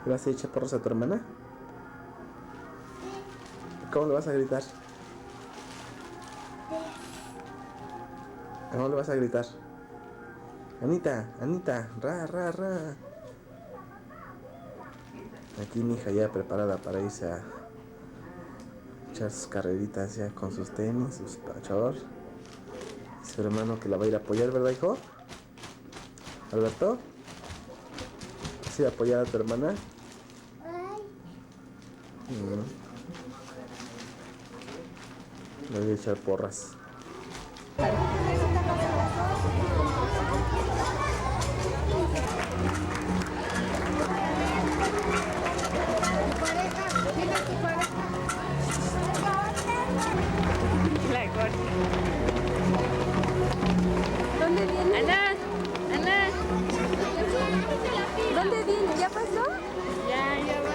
¿Le vas a echar porros a tu hermana? ¿Cómo le vas a gritar? ¿Cómo le vas a gritar? Anita, Anita, ra, ra, ra. Aquí mi hija ya preparada para irse a echar sus carreritas ya con sus tenis, sus pachor. Su hermano que la va a ir a apoyar, ¿verdad, hijo? Alberto, ¿vas a ir a apoyar a tu hermana? Le voy a echar porras. La corta. ¿Dónde viene? Ana, Ana. ¿Dónde viene? ¿Ya pasó? Ya va.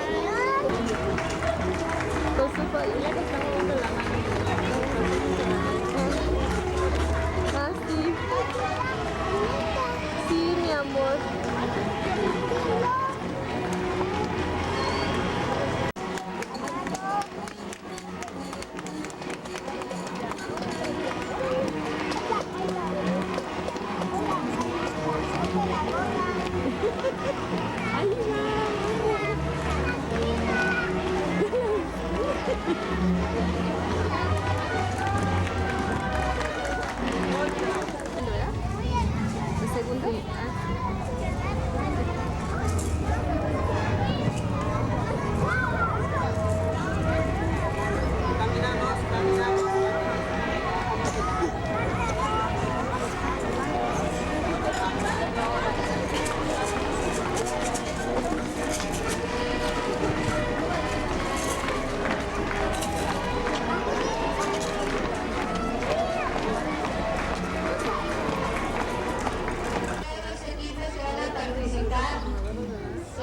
Con su falda. Ya que está moviendo la mano. Ah, sí. Sí, mi amor. Ahí va. ¿El segundo?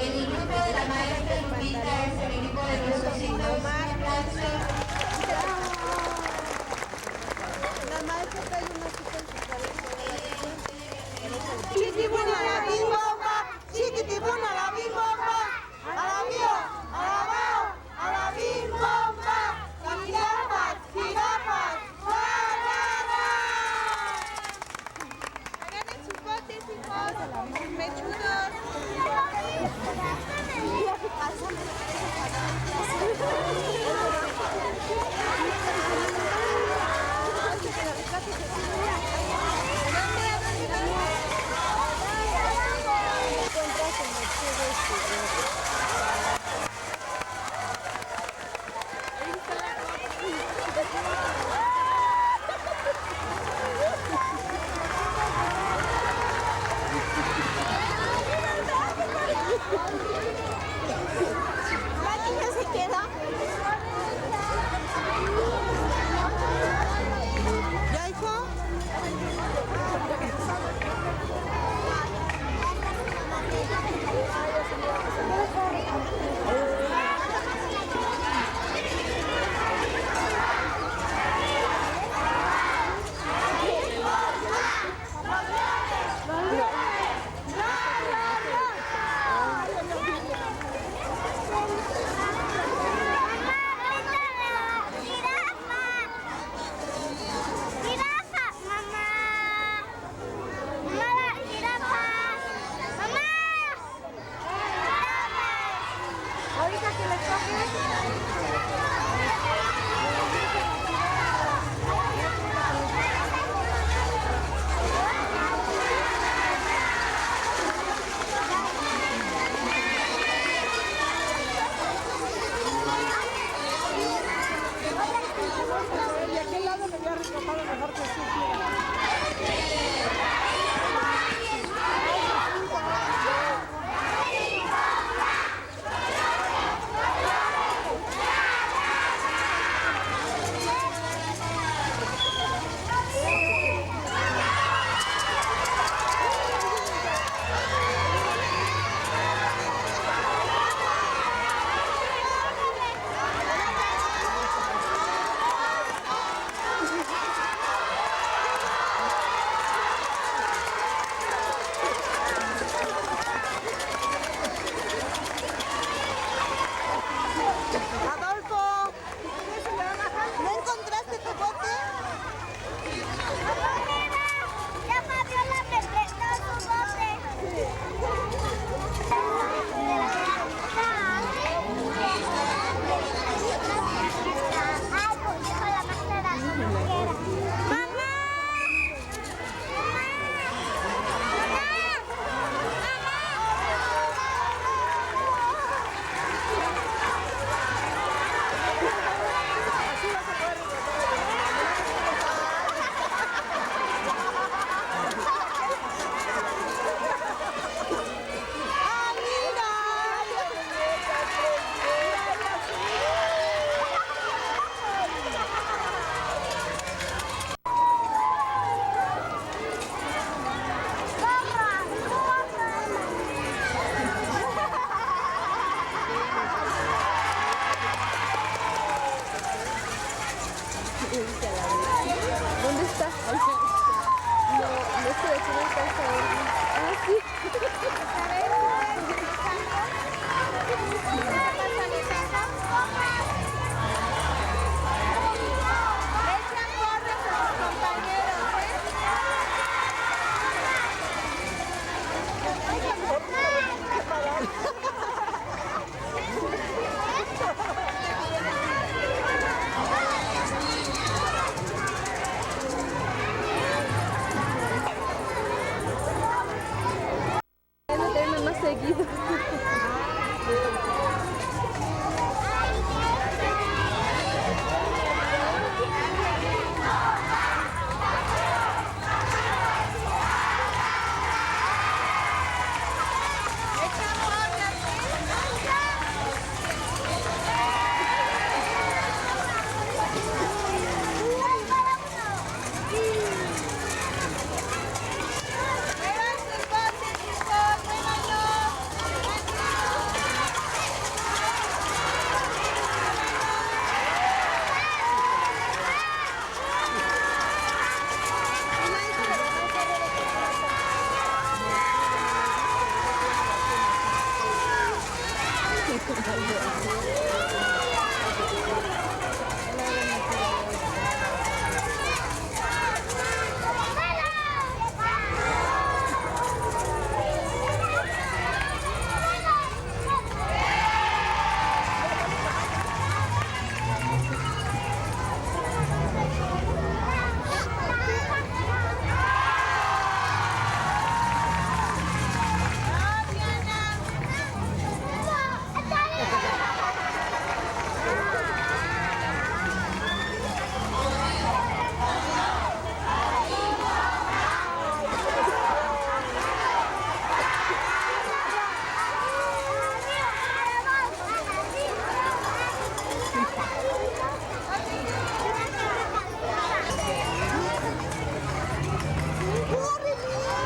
El grupo de la maestra Lupita es el grupo de nuestros hijos. La maestra trae una chica en su cabeza. Chiquitibuna la bimbomba, chiquitibuna la bimbomba, a la bio, a la bao, a la bimbomba, jirafas, jirafas, ra, ra, ra. Agarren sus botes, hijos, mechudos. La niña se queda. ¿Ya, hijo?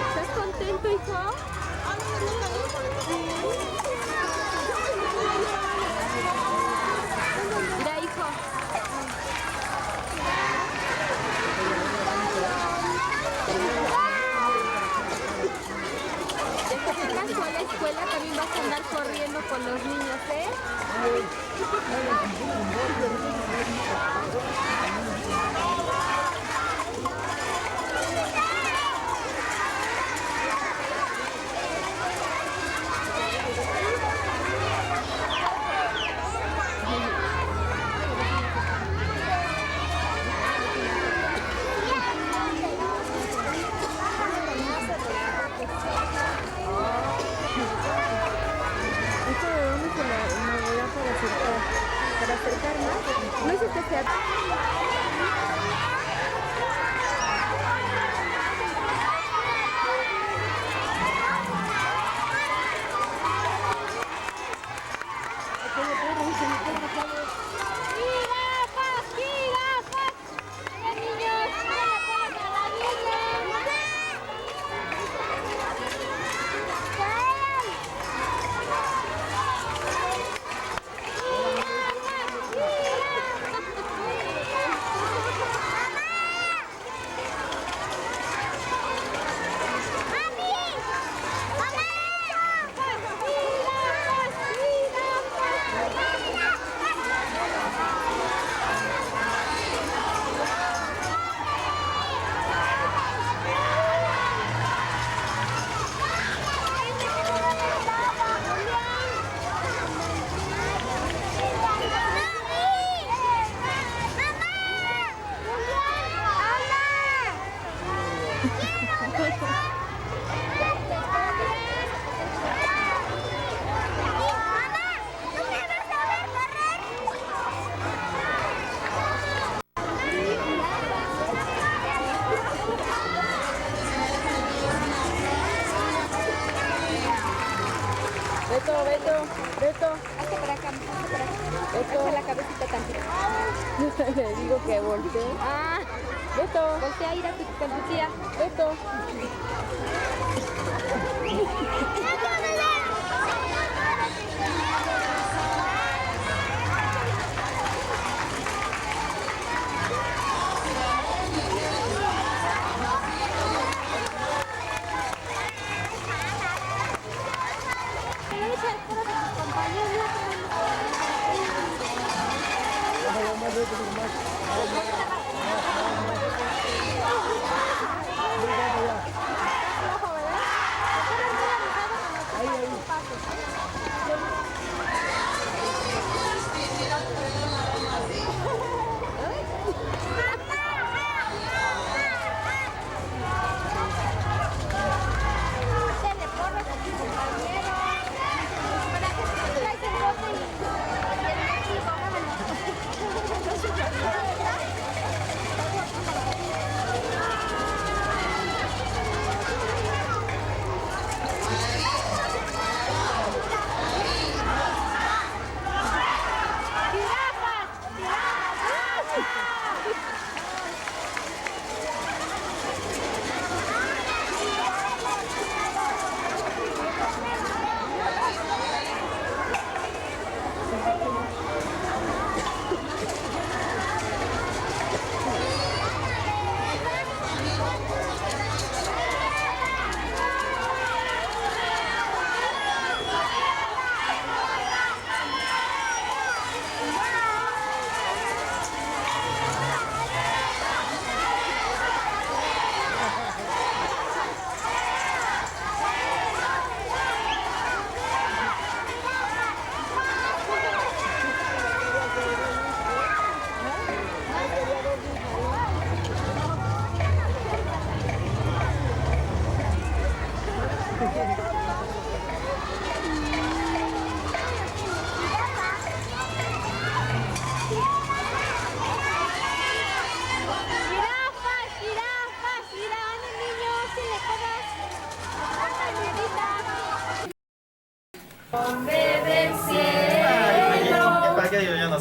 ¿Estás contento, hijo? Mira, hijo. Ya que tengas tú a la escuela, también vas a andar corriendo con los niños, ¿eh? ¿Esto de dónde se la moverá para acercar más? No es que sea... Beto. Hazte para acá, hazte para acá. Beto. Hazte la cabecita tantito. Le digo que voltee. Ah, Beto. Voltea a ir a con tu tía. Beto.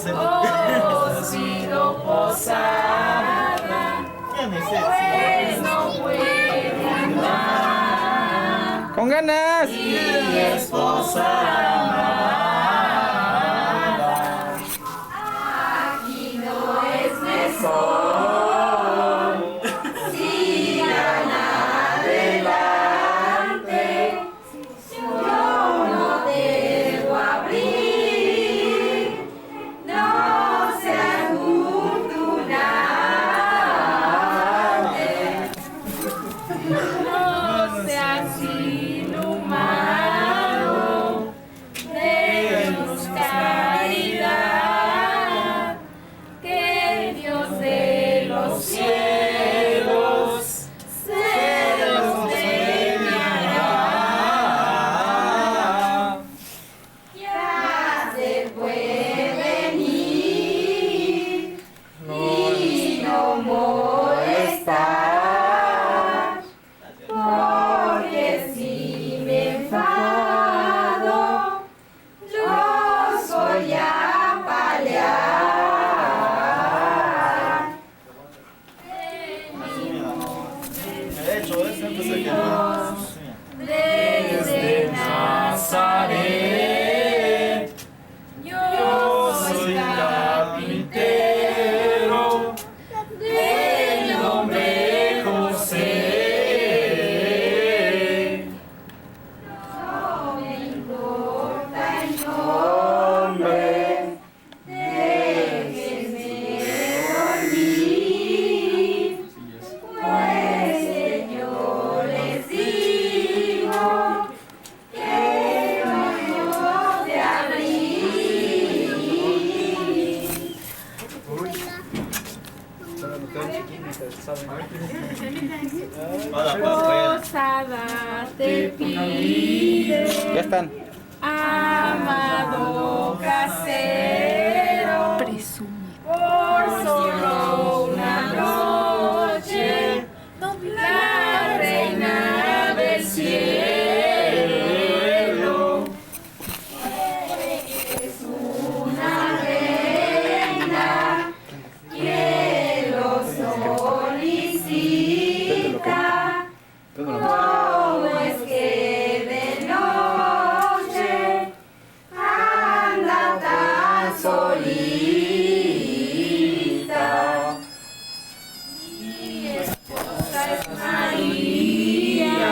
sé. Oh, sido posada, pues no puede andar. ¡Con ganas! Mi esposa amada, aquí no es mesón, sigan adelante, yo no debo abrir, no seas tunante, no seas inhumano, denos caridad, que Dios de los cielos se los premiará. Ya se puede venir y no molestar, porque si me enfado, los voy a paliar. Desde Nazaret, yo soy carpintero del nombre José. No me importa el nombre, déjenme dormir, pues Señor les digo que no hemos de abrir. Posada te pide, Ya están. amado casero, por solo una noche, la reina del cielo es una reina que lo solicita. ¿Cómo es que de noche anda tan solita? Mi esposa es María,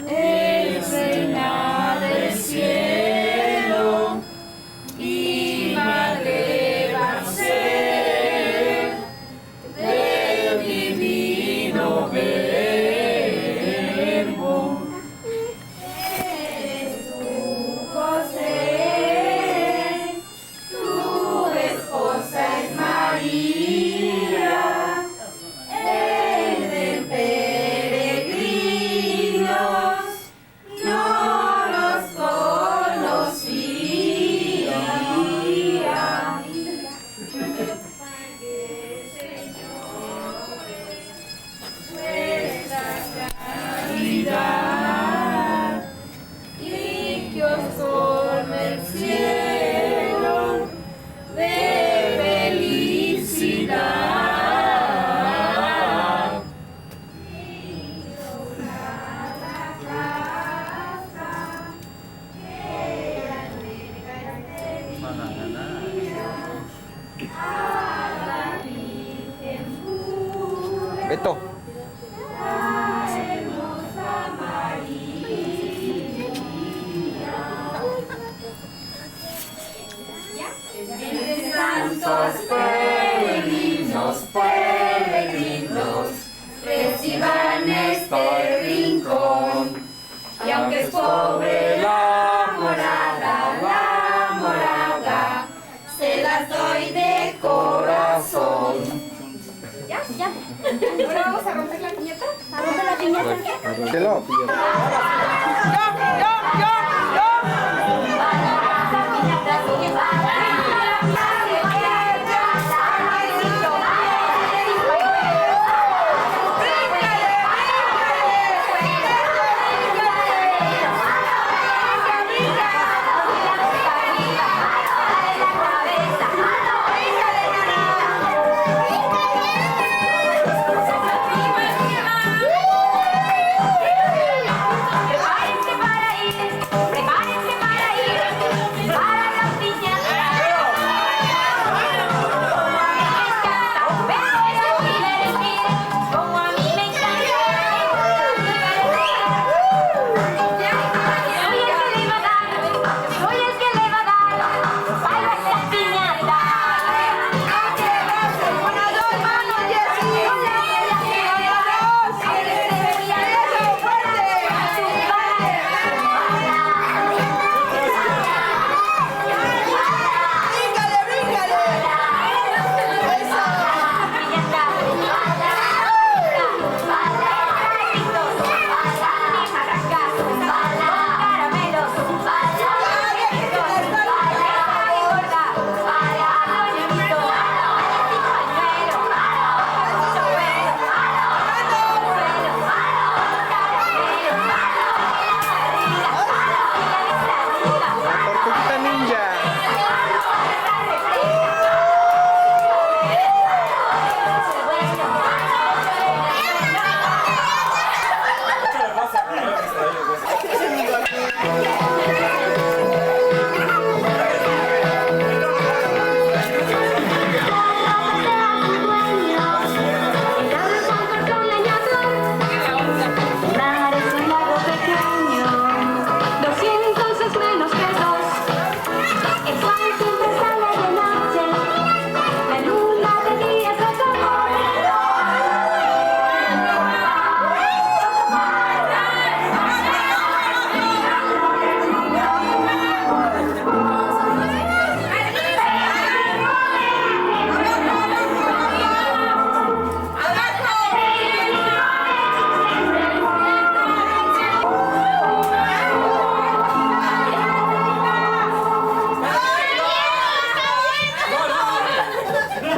es reina del cielo y madre va a ser del divino verbo. Eres tú, José, tu esposa es María, entre peregrinos no los conocía. Nuestra caridad y que os colme el cielo de felicidad. Beto. Entre santos peregrinos, peregrinos, reciban este rincón. Y aunque es pobre la morada, se las doy de corazón. ¿Ya? ¿Ya? ¿Ahora vamos a romper la piñata? ¿A romper la piñata? Chelo. ¡Brinca!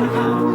¡Arriba!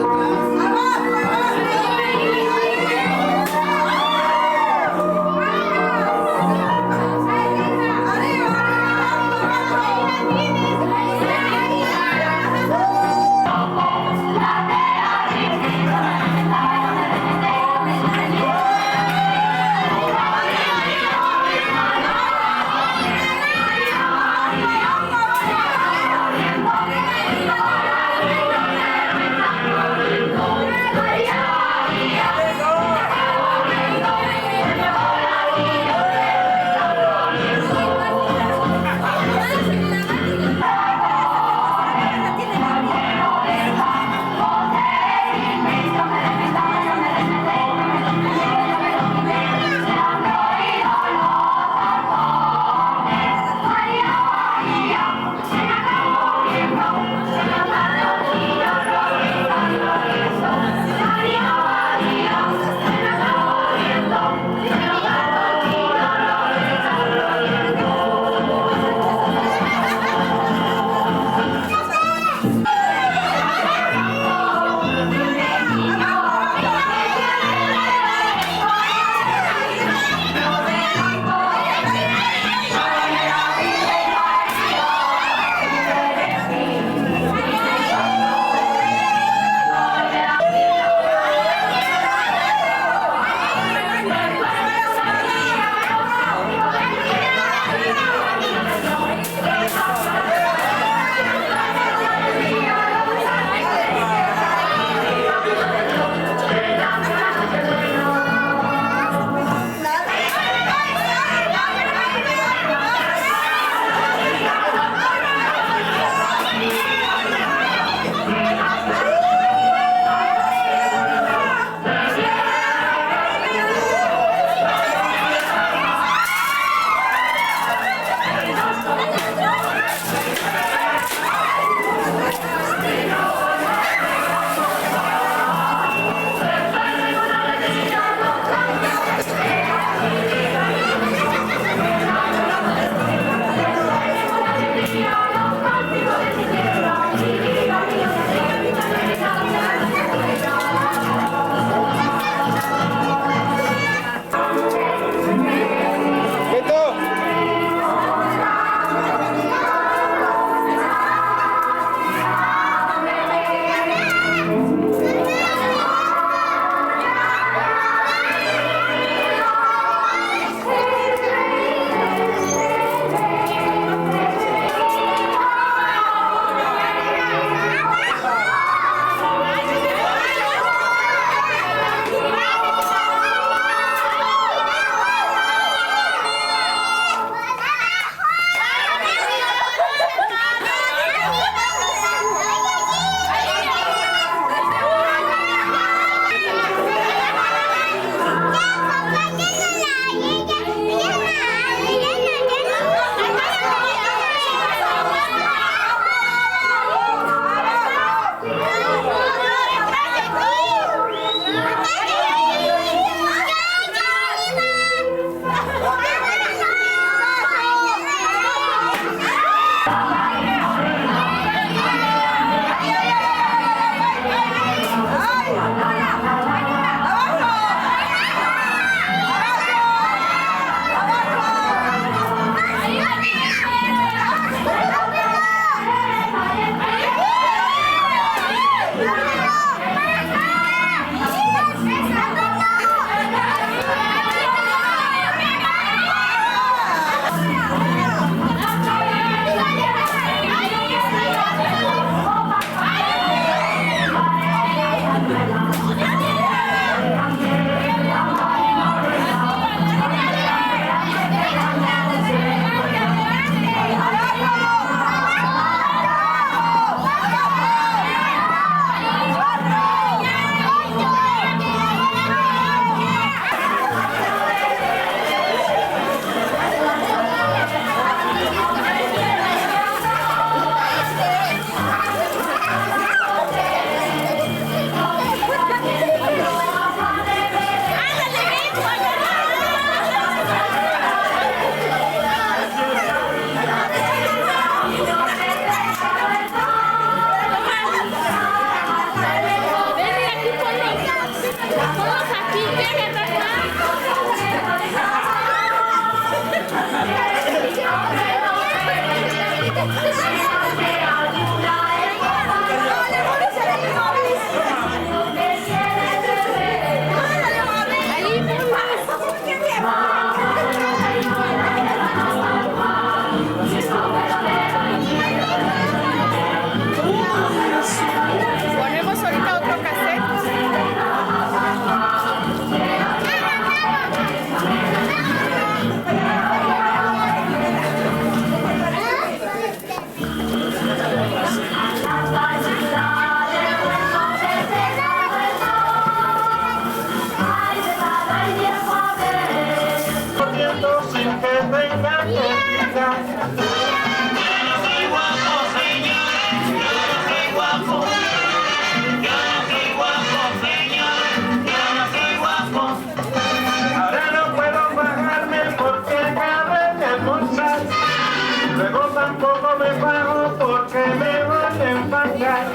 vengar.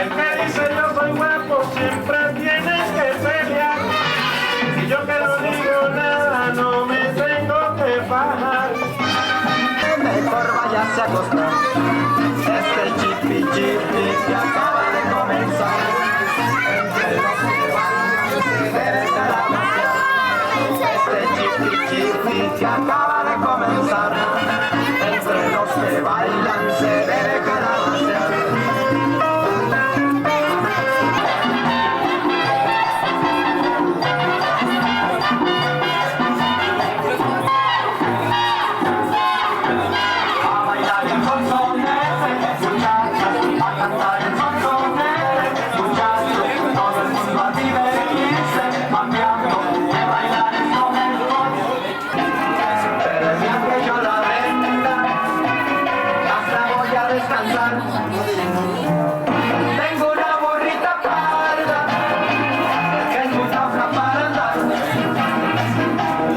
El que dice yo soy guapo siempre tienes que pelear. Si yo que no digo nada no me tengo que bajar. Mejor váyase a acostar. Este chipi chipi que acaba de comenzar. Entre los que bailan se debe caramasear. Este chipi chipi que acaba de comenzar. Entre los que bailan se debe caramasear. Tengo una burrita parda que es muy floja para andar.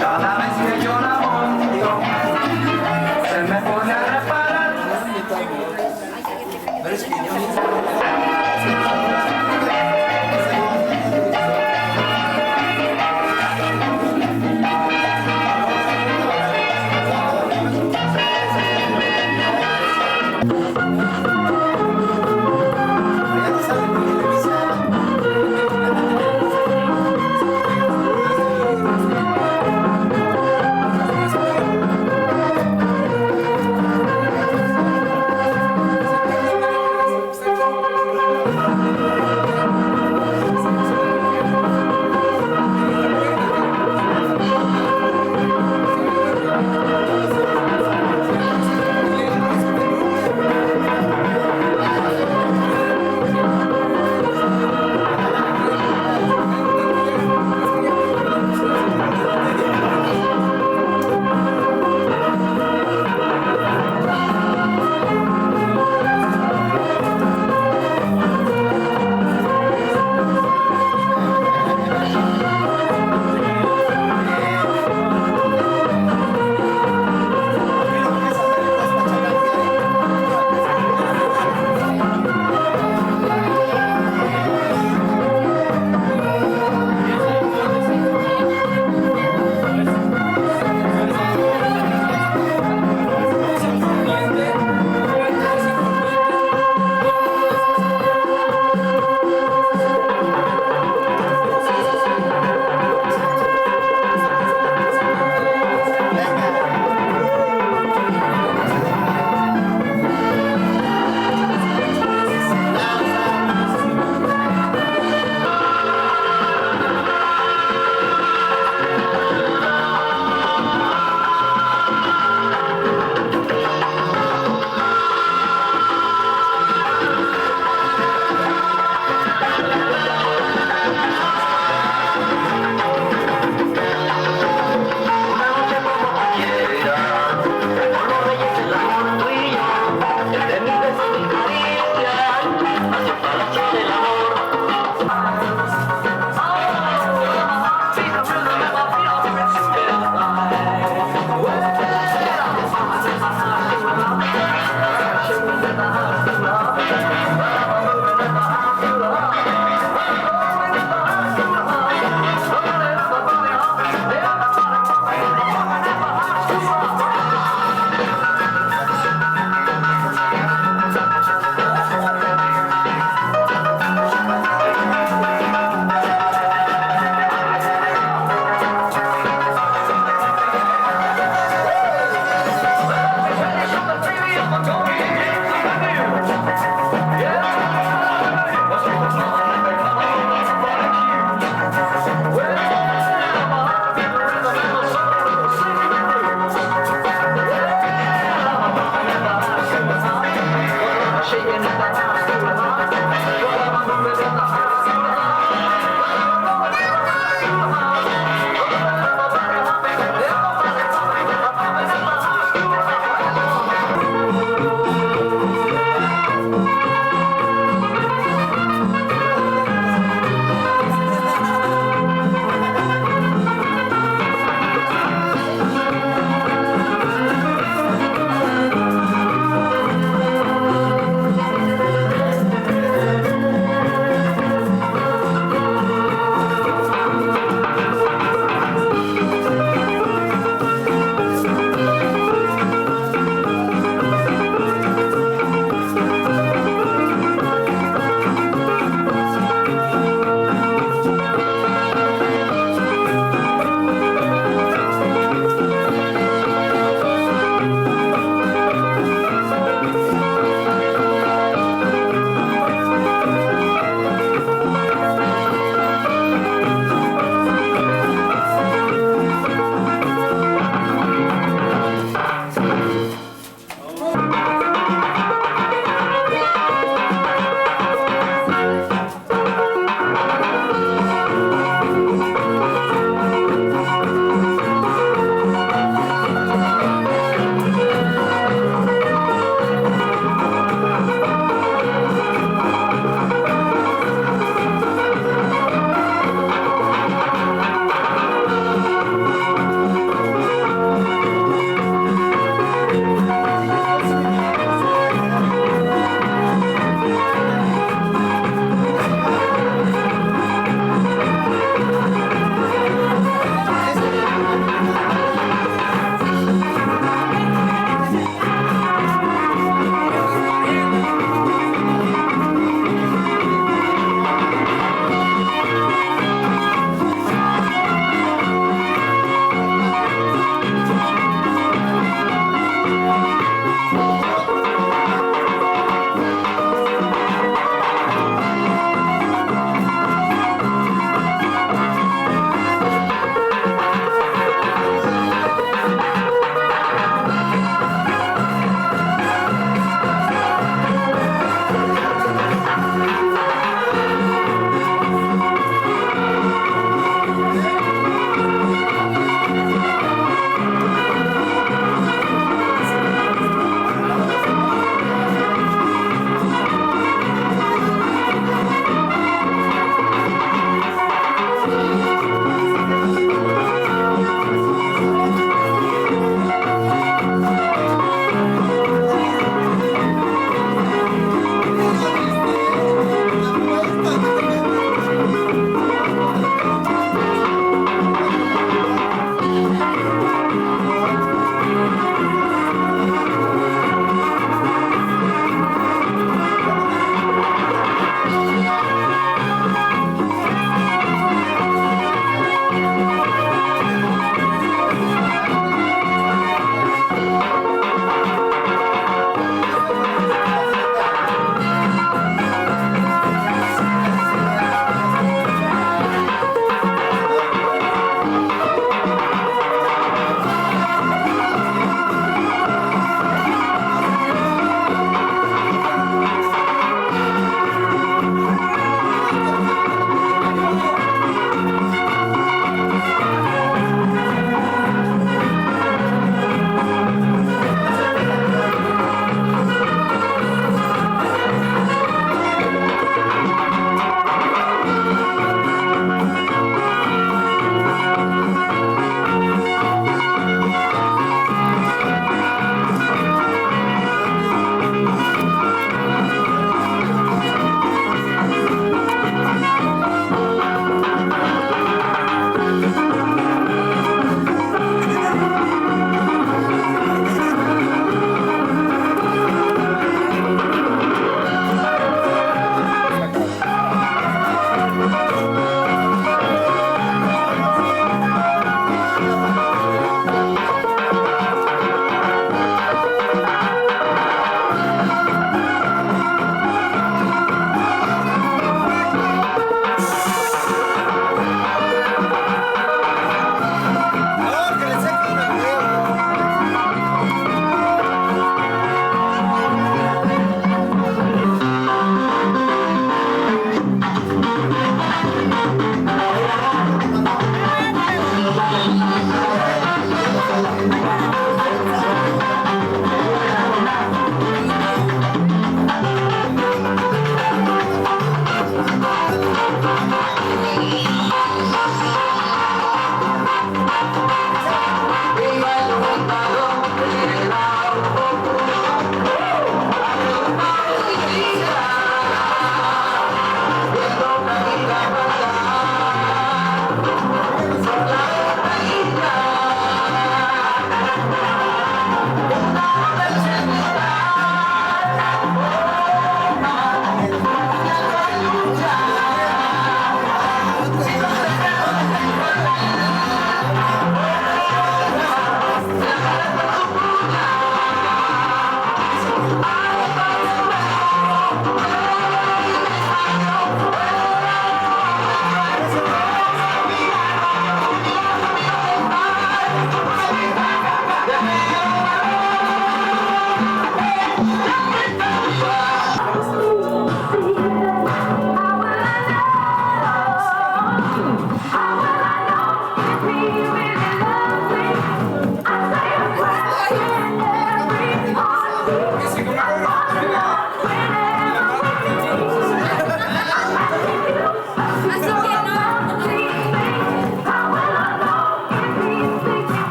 Cada vez que yo la monto se me pone a reparar.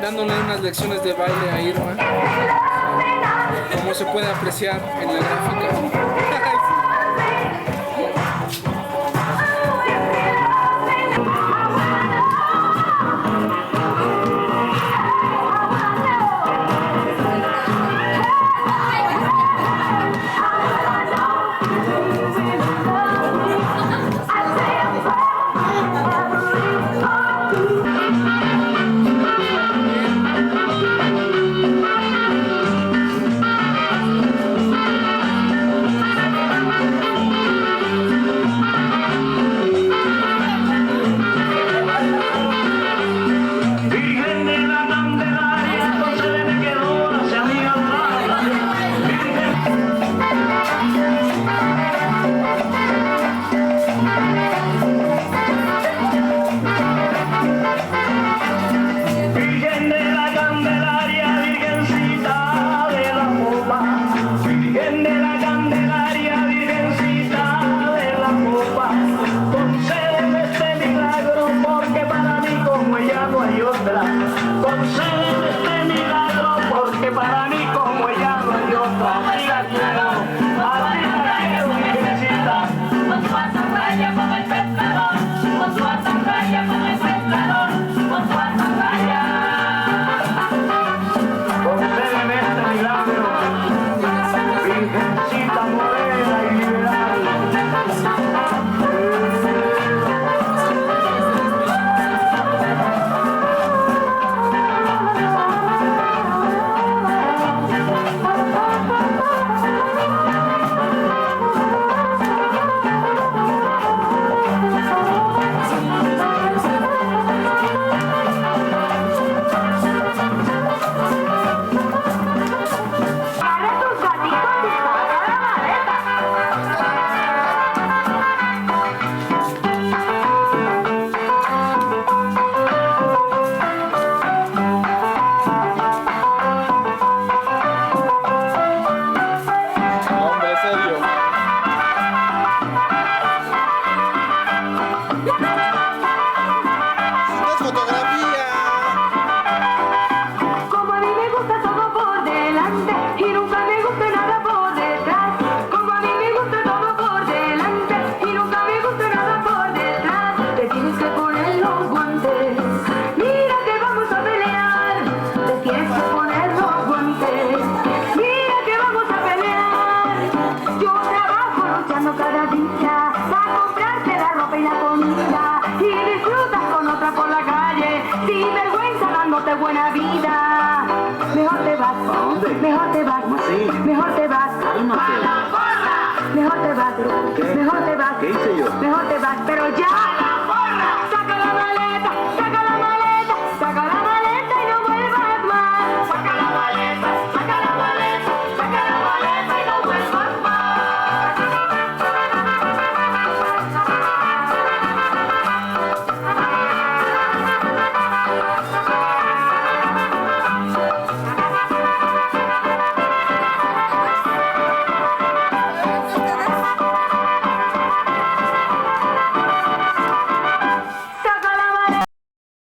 dándole unas lecciones de baile a Irma, como se puede apreciar en la gráfica. Buena vida, mejor te vas, mejor te vas, mejor te vas, mejor te vas, mejor te vas, ¿Qué hice yo? mejor te vas, pero ya, saca la maleta.